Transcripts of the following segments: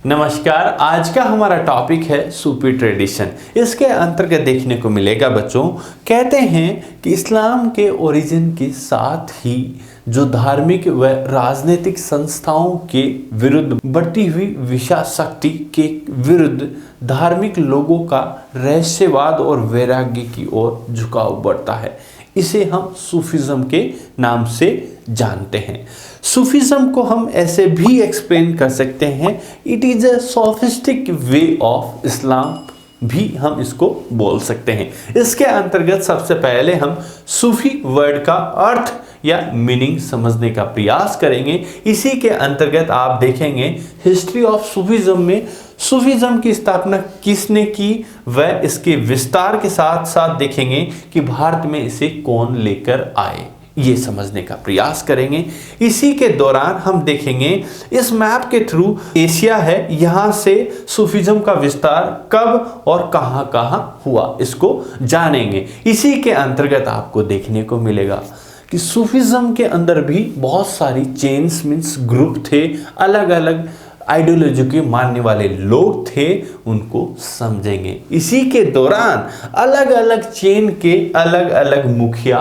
नमस्कार। आज का हमारा टॉपिक है सूफी ट्रेडिशन। इसके अंतर्गत देखने को मिलेगा बच्चों, कहते हैं कि इस्लाम के ओरिजिन के साथ ही जो धार्मिक व राजनीतिक संस्थाओं के विरुद्ध बढ़ती हुई विषा शक्ति के विरुद्ध धार्मिक लोगों का रहस्यवाद और वैराग्य की ओर झुकाव बढ़ता है। इसे हम सूफिज्म के नाम से जानते हैं। सूफिज्म को हम ऐसे भी एक्सप्लेन कर सकते हैं, it is a sophistic way of Islam भी हम इसको बोल सकते हैं। इसके अंतर्गत सबसे पहले हम सूफी वर्ड का अर्थ या मीनिंग समझने का प्रयास करेंगे। इसी के अंतर्गत आप देखेंगे हिस्ट्री ऑफ सूफिज्म में सूफिज्म की स्थापना किसने की व इसके विस्तार के साथ साथ देखेंगे कि भारत में इसे कौन लेकर आए, ये समझने का प्रयास करेंगे। इसी के दौरान हम देखेंगे इस मैप के थ्रू एशिया है, यहाँ से सूफिज्म का विस्तार कब और कहाँ कहाँ हुआ इसको जानेंगे। इसी के अंतर्गत आपको देखने को मिलेगा कि सूफिज्म के अंदर भी बहुत सारी चेन्स मीन्स ग्रुप थे, अलग अलग आइडियोलॉजी के मानने वाले लोग थे, उनको समझेंगे। इसी के दौरान अलग अलग चेन के अलग अलग मुखिया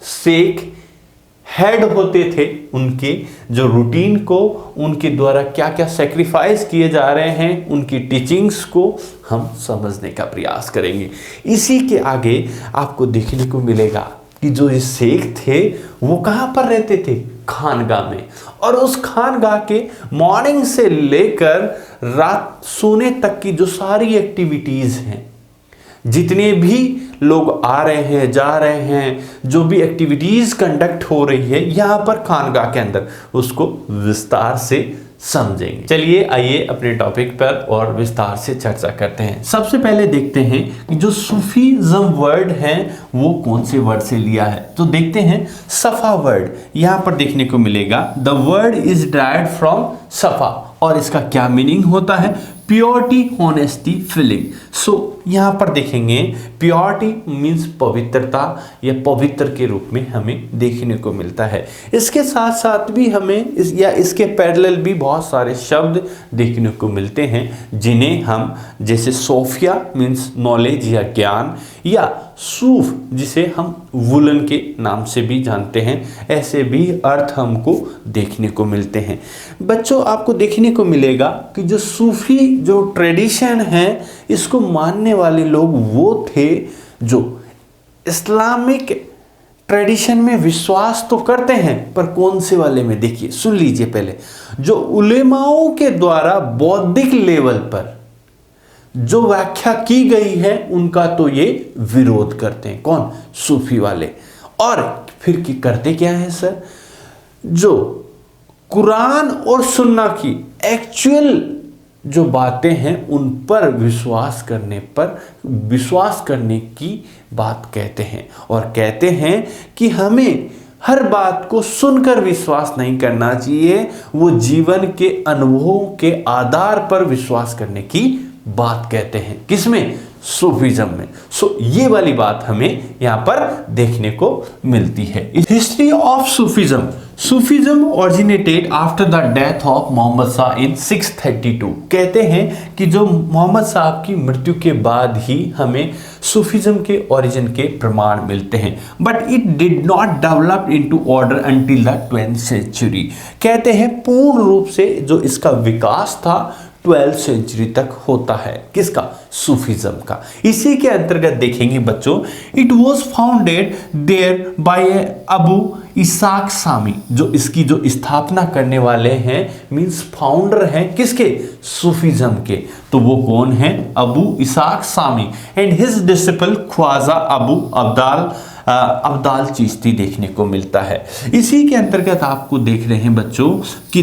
शेख हेड होते थे, उनके जो रूटीन को उनके द्वारा क्या क्या सेक्रीफाइस किए जा रहे हैं, उनकी टीचिंग्स को हम समझने का प्रयास करेंगे। इसी के आगे आपको देखने को मिलेगा कि जो ये शेख थे वो कहाँ पर रहते थे, खानगाह में, और उस खानगाह के मॉर्निंग से लेकर रात सोने तक की जो सारी एक्टिविटीज हैं, जितने भी लोग आ रहे हैं जा रहे हैं, जो भी एक्टिविटीज कंडक्ट हो रही है यहाँ पर खानगाह के अंदर, उसको विस्तार से समझेंगे। चलिए आइए अपने टॉपिक पर और विस्तार से चर्चा करते हैं। सबसे पहले देखते हैं कि जो सूफीज्म वर्ड है वो कौन से वर्ड से लिया है। तो देखते हैं सफा वर्ड यहाँ पर देखने को मिलेगा। The word is derived from सफा और इसका क्या मीनिंग होता है, प्योरिटी, ऑनेस्टी, फीलिंग। सो यहाँ पर देखेंगे प्योरिटी मीन्स पवित्रता या पवित्र के रूप में हमें देखने को मिलता है। इसके साथ साथ भी हमें इसके पैरेलल भी बहुत सारे शब्द देखने को मिलते हैं, जिन्हें हम जैसे सोफिया मीन्स नॉलेज या ज्ञान, या सूफ जिसे हम वुलन के नाम से भी जानते हैं, ऐसे भी अर्थ हमको देखने को मिलते हैं। बच्चों आपको देखने को मिलेगा कि जो सूफी जो ट्रेडिशन है इसको मानने वाले लोग वो थे जो इस्लामिक ट्रेडिशन में विश्वास तो करते हैं, पर कौन से वाले में, देखिए सुन लीजिए पहले, जो उलेमाओं के द्वारा बौद्धिक लेवल पर जो व्याख्या की गई है उनका तो ये विरोध करते हैं। कौन, सूफी वाले। और फिर की करते क्या है सर, जो कुरान और सुन्ना की एक्चुअल जो बातें हैं उन पर विश्वास करने की बात कहते हैं, और कहते हैं कि हमें हर बात को सुनकर विश्वास नहीं करना चाहिए, वो जीवन के अनुभवों के आधार पर विश्वास करने की बात कहते हैं। किसमें, सूफिज्म में। सो ये वाली बात हमें यहाँ पर देखने को मिलती है। History of Sufism. Sufism originated after the death of Mohammad Shah in 632। कहते हैं कि जो मोहम्मद साहब की मृत्यु के बाद ही हमें सूफिज्म के ओरिजिन के प्रमाण मिलते हैं, but it did not develop into order until the 12th century. कहते हैं पूर्ण रूप से जो इसका विकास था 12th सेंचुरी तक होता है। किसका, सूफिज्म का। इसी के अंतर्गत देखेंगे बच्चों, it was founded there by Abu Ishaq Shami. जो इसकी जो स्थापना करने वाले हैं मीन्स फाउंडर हैं किसके, सूफिज्म के, तो वो कौन है, Abu Ishaq Shami and his disciple Khwaja Abu Abdal Chishti देखने को मिलता है। इसी के अंतर्गत आपको देख रहे हैं बच्चों कि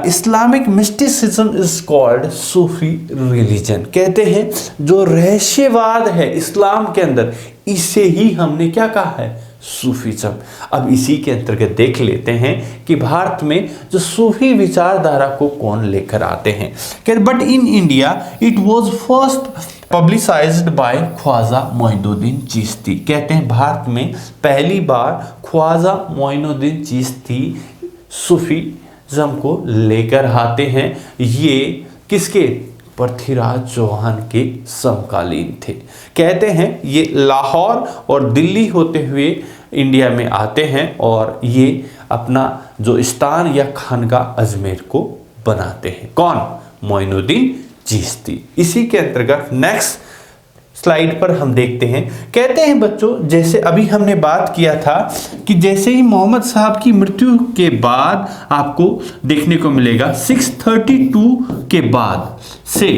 Islamic mysticism is called Sufi religion. कहते हैं जो रहस्यवाद है इस्लाम के अंदर, इसे ही हमने क्या कहा है, सूफिज्म। अब इसी के अंतर्गत देख लेते हैं कि भारत में जो सूफी विचारधारा को कौन लेकर आते हैं। But in India it was first publicised by Khwaja Moinuddin Chishti. कहते हैं भारत में पहली बार ख्वाजा मोइनुद्दीन चिश्ती सूफिज्म को लेकर आते हैं। ये किसके? पृथ्वीराज चौहान के समकालीन थे। कहते हैं ये लाहौर और दिल्ली होते हुए इंडिया में आते हैं और ये अपना जो स्थान या खानगाह अजमेर को बनाते हैं। कौन? मोइनुद्दीन चिश्ती। इसी के अंतर्गत नेक्स्ट स्लाइड पर हम देखते हैं, कहते हैं बच्चों, जैसे अभी हमने बात किया था कि जैसे ही मोहम्मद साहब की मृत्यु के बाद आपको देखने को मिलेगा 632 के बाद से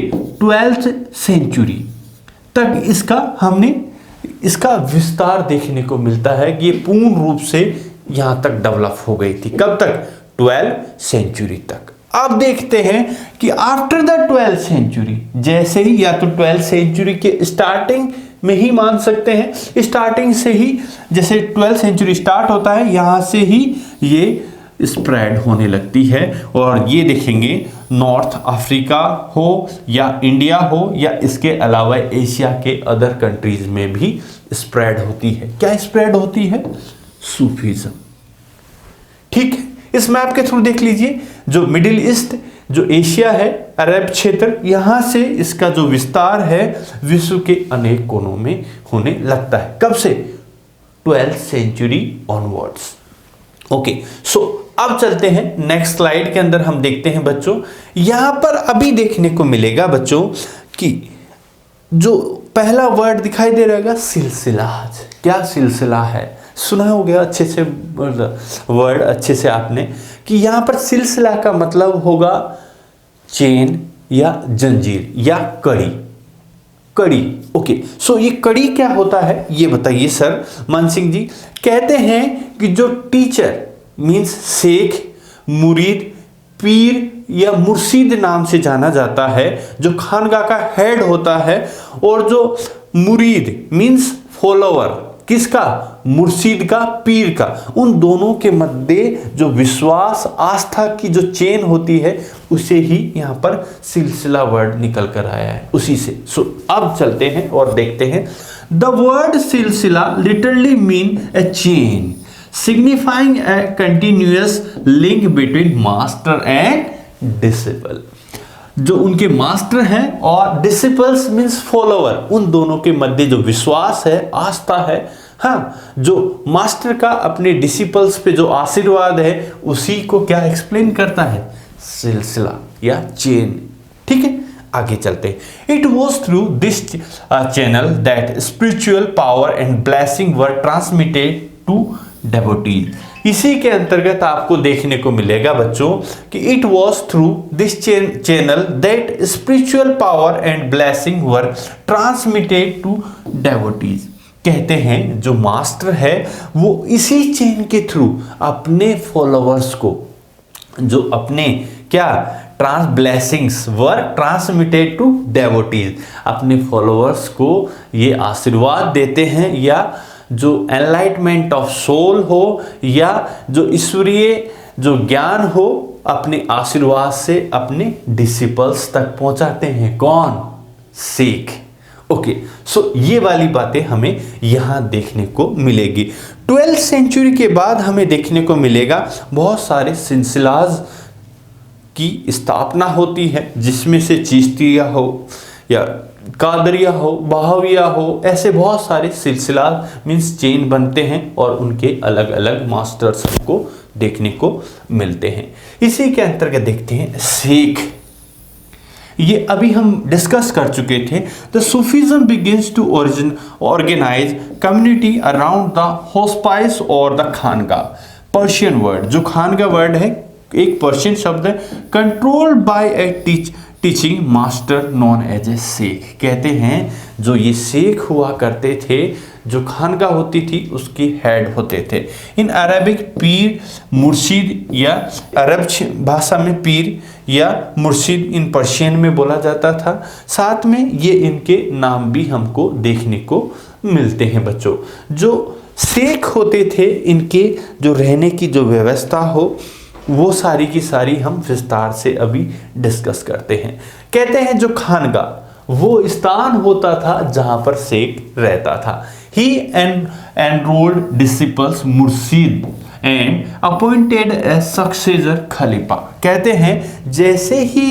12th सेंचुरी तक इसका विस्तार देखने को मिलता है कि ये पूर्ण रूप से यहां तक डेवलप हो गई थी। कब तक? 12th सेंचुरी तक। अब देखते हैं कि आफ्टर द 12th सेंचुरी, जैसे ही या तो 12th सेंचुरी के स्टार्टिंग में ही मान सकते हैं, स्टार्टिंग से ही जैसे 12th सेंचुरी स्टार्ट होता है यहां से ही ये स्प्रेड होने लगती है और ये देखेंगे नॉर्थ अफ्रीका हो या इंडिया हो या इसके अलावा एशिया के अदर कंट्रीज में भी स्प्रेड होती है। क्या स्प्रेड होती है? सूफीज्म। ठीक है, इस मैप के थ्रू देख लीजिए, जो मिडिल ईस्ट, जो एशिया है, अरब क्षेत्र, यहां से इसका जो विस्तार है विश्व के अनेक कोनों में होने लगता है। कब से? 12th century onwards. ओके, सो अब चलते हैं नेक्स्ट स्लाइड के अंदर। हम देखते हैं बच्चों, यहां पर अभी देखने को मिलेगा बच्चों कि जो पहला वर्ड दिखाई दे रहा है सिलसिला। क्या सिलसिला है? सुना हो गया अच्छे से वर्ड अच्छे से आपने कि यहां पर सिलसिला का मतलब होगा चेन या जंजीर या कड़ी। कड़ी। ओके, सो ये कड़ी क्या होता है ये बताइए सर मान सिंह जी। कहते हैं कि जो टीचर मीन्स शेख, मुरीद, पीर या मुर्शिद नाम से जाना जाता है, जो खानगाह का हेड होता है, और जो मुरीद मीन्स फॉलोअर किसका? मुर्शिद का, पीर का, उन दोनों के मध्य जो विश्वास आस्था की जो चेन होती है उसे ही यहां पर सिलसिला वर्ड निकल कर आया है, उसी से। सो अब चलते हैं और देखते हैं। द वर्ड सिलसिला literally mean A chain signifying A continuous link between master and disciple. जो उनके मास्टर हैं और डिसिपल्स मीन्स फॉलोअर, उन दोनों के मध्य जो विश्वास है, आस्था है, हाँ, जो मास्टर का अपने डिसिपल्स पे जो आशीर्वाद है उसी को क्या एक्सप्लेन करता है? सिलसिला या चेन। ठीक है, आगे चलते हैं। It was through this channel that spiritual power and blessing were transmitted to devotees. इसी के अंतर्गत आपको देखने को मिलेगा बच्चों कि it was through this channel that spiritual power and blessing were transmitted to devotees. कहते हैं जो मास्टर है वो इसी चेन के थ्रू अपने फॉलोअर्स को, जो अपने क्या ब्लेसिंग्स वर ट्रांसमिटेड टू डेवोटीज, अपने फॉलोअर्स को ये आशीर्वाद देते हैं, या जो एनलाइटमेंट ऑफ सोल हो या जो ईश्वरीय जो ज्ञान हो, अपने आशीर्वाद से अपने डिसिपल्स तक पहुंचाते हैं। कौन? सिख। ओके, सो ये वाली बातें हमें यहां देखने को मिलेगी। 12th सेंचुरी के बाद हमें देखने को मिलेगा बहुत सारे सिलसिलाज की स्थापना होती है, जिसमें से चिश्तिया हो या कादरिया हो, बहाविया हो, ऐसे बहुत सारे सिलसिला मीन्स चेन बनते हैं और उनके अलग अलग मास्टर्स को देखने को मिलते हैं। इसी के अंतर्गत देखते हैं सिख। ये अभी हम डिस्कस कर चुके थे। The Sufism begins to organise community around the hospice और द खानगा। पर्शियन वर्ड, जो खानगा वर्ड है एक पर्शियन शब्द है, controlled by a teaching master known as a sheikh. कहते हैं जो ये शेख हुआ करते थे, जो खानगा होती थी उसकी हेड होते थे। इन अरबिक पीर मुर्शिद, या अरब भाषा में पीर या मुर्शिद इन पर्शियन में बोला जाता था। साथ में ये इनके नाम भी हमको देखने को मिलते हैं बच्चों। जो शेख होते थे, इनके जो रहने की जो व्यवस्था हो वो सारी की सारी हम विस्तार से अभी डिस्कस करते हैं। कहते हैं जो खानगा वो स्थान होता था जहां पर शेख रहता था। ही एनरोल्ड डिसिपल्स मुर्शिद एंड अपॉइंटेड ए सक्सेसर खलीफा। कहते हैं जैसे ही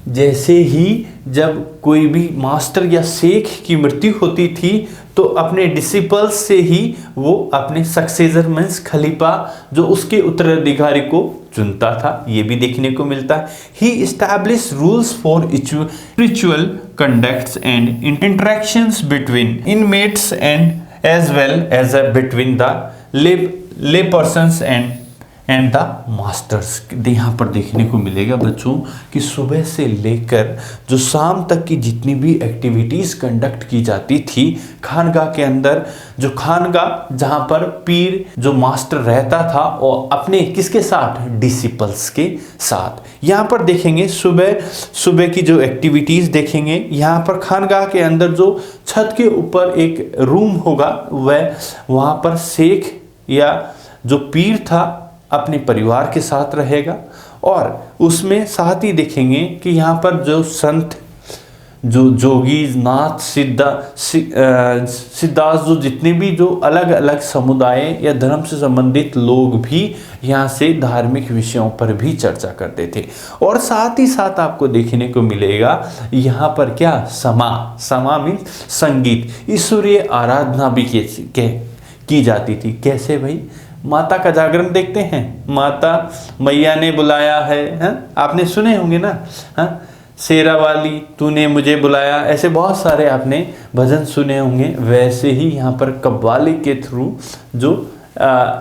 जैसे ही जब कोई भी मास्टर या शेख की मृत्यु होती थी तो अपने डिसिपल्स से ही वो अपने सक्सेसर मीन्स खलीफा जो उसके उत्तराधिकारी को चुनता था, ये भी देखने को मिलता है। He establish rules for spiritual conducts and interactions between inmates and as well as between the lay persons and the masters. यहाँ पर देखने को मिलेगा बच्चों कि सुबह से लेकर जो शाम तक की जितनी भी एक्टिविटीज़ कंडक्ट की जाती थी खानगाह के अंदर, जो खानगाह जहाँ पर पीर जो मास्टर रहता था और अपने किसके साथ, डिसिपल्स के साथ। यहाँ पर देखेंगे सुबह की जो एक्टिविटीज़ देखेंगे, यहाँ पर खानगाह के अंदर जो छत के ऊपर एक रूम होगा वहाँ पर शेख या जो पीर था अपने परिवार के साथ रहेगा, और उसमें साथ ही देखेंगे कि यहाँ पर जो संत, जो जोगी, नाथ, सिद्धार्थ, जो जितने भी जो अलग अलग समुदाय या धर्म से संबंधित लोग भी यहाँ से धार्मिक विषयों पर भी चर्चा करते थे। और साथ ही साथ आपको देखने को मिलेगा यहाँ पर क्या, समा मीन्स संगीत, ईश्वरीय आराधना भी की जाती थी। कैसे भाई, माता का जागरण देखते हैं, माता मैया ने बुलाया है, आपने सुने होंगे ना, शेरा वाली तूने मुझे बुलाया, ऐसे बहुत सारे आपने भजन सुने होंगे। वैसे ही यहाँ पर कव्वाली के थ्रू जो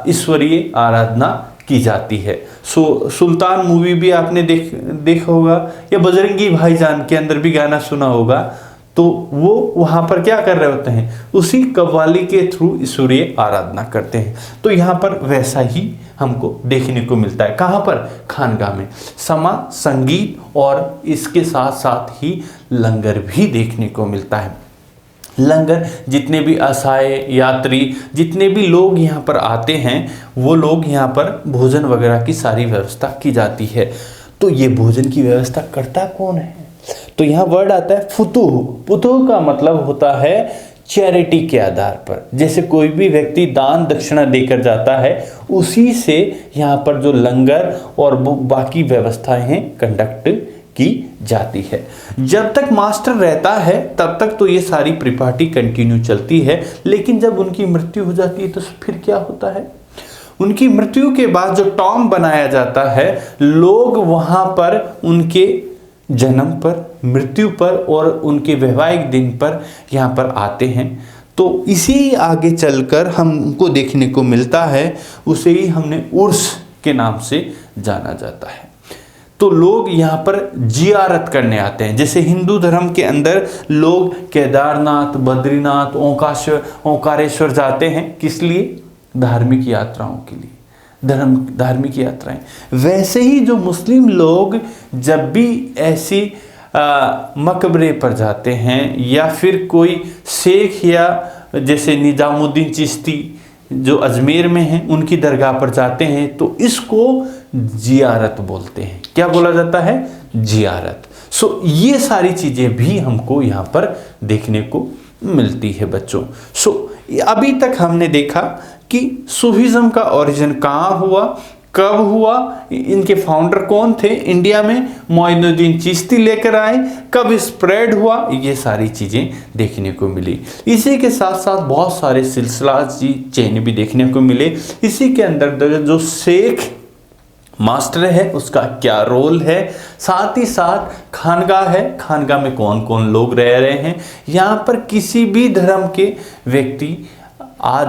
ईश्वरीय आराधना की जाती है। सुल्तान मूवी भी आपने देखा होगा, या बजरंगी भाईजान के अंदर भी गाना सुना होगा, तो वो वहाँ पर क्या कर रहे होते हैं, उसी कव्वाली के थ्रू ईश्वरीय आराधना करते हैं। तो यहाँ पर वैसा ही हमको देखने को मिलता है। कहाँ पर, खानगाह में समा, संगीत और इसके साथ साथ ही लंगर भी देखने को मिलता है। लंगर, जितने भी असहाय यात्री, जितने भी लोग यहाँ पर आते हैं, वो लोग यहाँ पर भोजन वगैरह की सारी व्यवस्था की जाती है। तो ये भोजन की व्यवस्था करता कौन है, तो यहाँ वर्ड आता है फुतूह। फुतूह का मतलब होता है चैरिटी के आधार पर, जैसे कोई भी व्यक्ति दान दक्षिणा देकर जाता है, उसी से यहाँ पर जो लंगर और बाकी व्यवस्थाएं हैं कंडक्ट की जाती है। जब तक मास्टर रहता है तब तक तो ये सारी परिपाटी कंटिन्यू चलती है, लेकिन जब उनकी मृत्यु हो जाती है तो फिर क्या होता है, उनकी मृत्यु के बाद जो टॉम बनाया जाता है, लोग वहाँ पर उनके जन्म पर, मृत्यु पर और उनके वैवाहिक दिन पर यहाँ पर आते हैं। तो इसी आगे चलकर हमको देखने को मिलता है, उसे ही हमने उर्स के नाम से जाना जाता है। तो लोग यहाँ पर जियारत करने आते हैं। जैसे हिंदू धर्म के अंदर लोग केदारनाथ, बद्रीनाथ, ओंकारेश्वर जाते हैं, किस लिए, धार्मिक यात्राओं के लिए, धार्मिक यात्राएं। वैसे ही जो मुस्लिम लोग जब भी ऐसी मकबरे पर जाते हैं या फिर कोई शेख या जैसे निजामुद्दीन चिश्ती जो अजमेर में हैं उनकी दरगाह पर जाते हैं, तो इसको जियारत बोलते हैं। क्या बोला जाता है, जियारत। ये सारी चीज़ें भी हमको यहाँ पर देखने को मिलती है बच्चों। अभी तक हमने देखा कि सूफीज़म का ओरिजिन कहाँ हुआ, कब हुआ, इनके फाउंडर कौन थे, इंडिया में मोइनुद्दीन चिश्ती लेकर आए, कब स्प्रेड हुआ, ये सारी चीज़ें देखने को मिली। इसी के साथ साथ बहुत सारे सिलसिला चेन भी देखने को मिले। इसी के अंदर जो शेख मास्टर है उसका क्या रोल है, साथ ही साथ खानगाह है, खानगाह में कौन कौन लोग रह रहे हैं, यहाँ पर किसी भी धर्म के व्यक्ति आ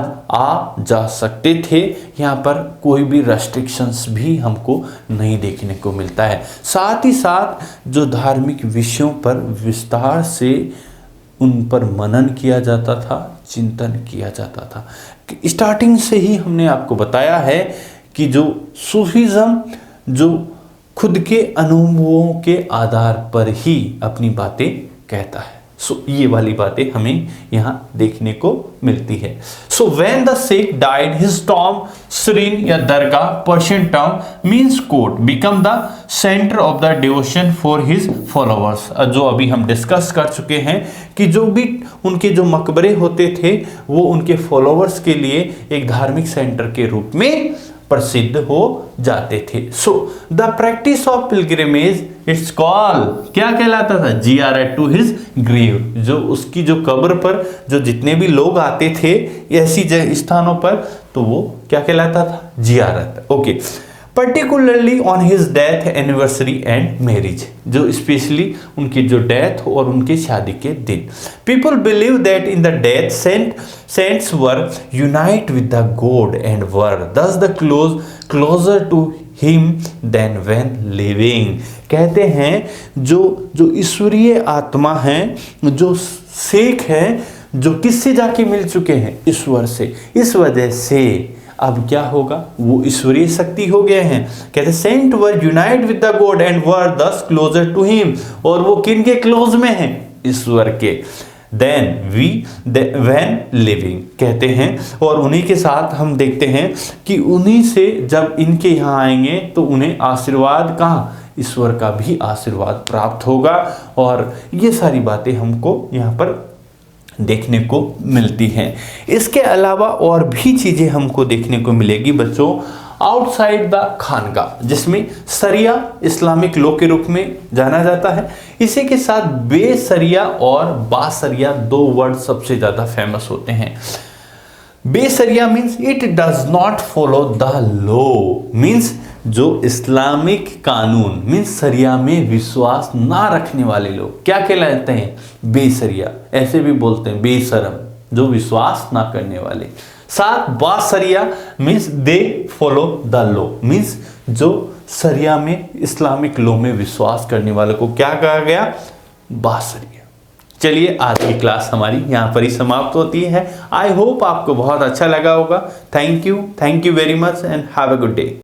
जा सकते थे, यहाँ पर कोई भी रेस्ट्रिक्शंस भी हमको नहीं देखने को मिलता है। साथ ही साथ जो धार्मिक विषयों पर विस्तार से उन पर मनन किया जाता था, चिंतन किया जाता था। स्टार्टिंग से ही हमने आपको बताया है कि जो सूफीज़म जो खुद के अनुभवों के आधार पर ही अपनी बातें कहता है। ये वाली बातें हमें यहाँ देखने को मिलती है। When the sheikh died his tomb shrine या dargah, Persian term means court, become the centre of the devotion for his followers. जो अभी हम डिस्कस कर चुके हैं कि जो भी उनके जो मकबरे होते थे वो उनके फॉलोअर्स के लिए एक धार्मिक सेंटर के रूप में प्रसिद्ध हो जाते थे। So the practice of pilgrimage it's call क्या कहलाता था? जियारत टू हिज ग्रेव। जो उसकी जो कब्र पर जो जितने भी लोग आते थे ऐसी स्थानों पर, तो वो क्या कहलाता था? जियारत। Okay, particularly on his death anniversary and marriage, जो स्पेशली उनकी जो डेथ और उनकी शादी के दिन। People believe that in the death saints were unite with the God and were thus the closer to him than when living. कहते हैं जो ईश्वरीय आत्मा हैं, जो शेख हैं, जो किससे जाके मिल चुके हैं? ईश्वर से। इस वजह से अब क्या होगा? वो ईश्वरीय शक्ति हो गए हैं। कहते saint were unite with the God and were thus closer to him, और वो किन के क्लोज में हैं? ईश्वर के। देन व्हेन लिविंग कहते हैं, और उन्हीं के साथ हम देखते हैं कि उन्हीं से जब इनके यहाँ आएंगे तो उन्हें आशीर्वाद कहाँ? ईश्वर का भी आशीर्वाद प्राप्त होगा। और ये सारी बातें हमको यहाँ पर देखने को मिलती हैं। इसके अलावा और भी चीज़ें हमको देखने को मिलेगी बच्चों आउटसाइड द खानका, जिसमें सरिया इस्लामिक लॉ के रूप में जाना जाता है। इसी के साथ बेसरिया और बासरिया दो वर्ड सबसे ज़्यादा फेमस होते हैं। बेसरिया means it does not follow the law, means जो इस्लामिक कानून मीन्स सरिया में विश्वास ना रखने वाले लोग क्या कहलाते हैं? बेसरिया। ऐसे भी बोलते हैं बेशरम, जो विश्वास ना करने वाले। साथ बासरिया means they follow the law, means जो सरिया में इस्लामिक लॉ में विश्वास करने वाले को क्या कहा गया? बासरिया। चलिए, आज की क्लास हमारी यहाँ पर ही समाप्त होती है। आई होप आपको बहुत अच्छा लगा होगा। Thank you very much and have a good day.